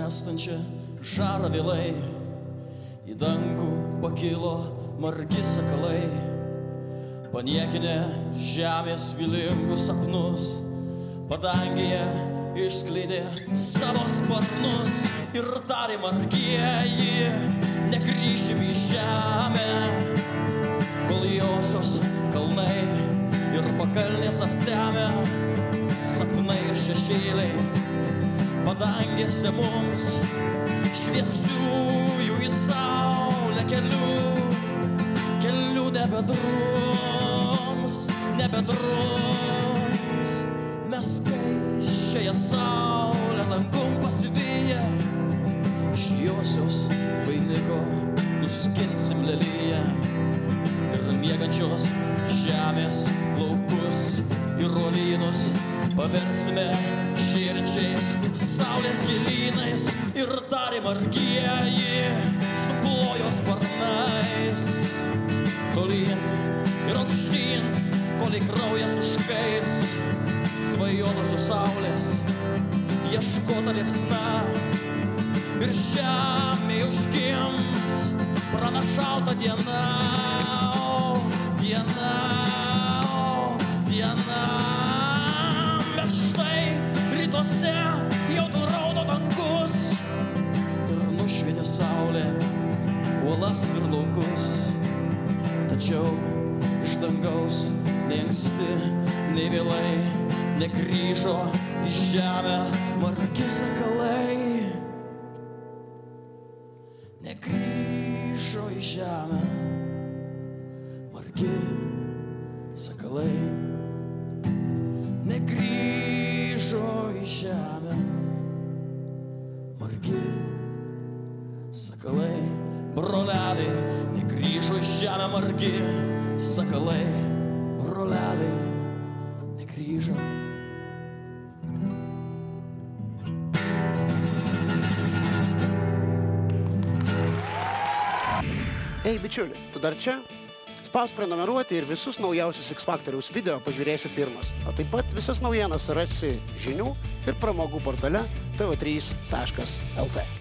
gęstančią žarą vėlai, į dangų pakilo margi sakalai, paniekinę žemės vilingus sapnus, padangėje išskleidė savo sparnus ir tarė margieji, negrįšim į žemę, kol josios kalnai ir pakalnės aptemę, sapnai ir šešėliai padangėse mums, šviesiųjų į saulę kelių nebedrums, mes skaičiąją saulę dangum pasiviję, iš josios vainiko nuskinsim lelyje ir miegančios žemės laukus ir uolynus paversime širdžiais saulės gilynais ir tarė margieji suplojo sparnais tolyn ir aukštyn, kol į kraujas užkais svajonusių saulės ieškota liepsna ir žemė užgims pranašauta diena, diena. Bet štai rytuose jau raudo dangus ir nušvietė saulė uolas ir laukus, tačiau iš dangaus nei anksti, nei vėlai negrįžo į žemę margi sakalai, negrįžo į žemę margi sakalai, negrįžo į žemę margi sakalai, broleliai, negrįžo į žemę margi sakalai, broleliai, negrįžo. Ei, bičiuli, tu dar čia? Spausk prenumeruoti ir visus naujausius X Faktoriaus video pažiūrėsi pirmas. O taip pat visas naujienas rasi žinių ir pramogų portale tv3.lt.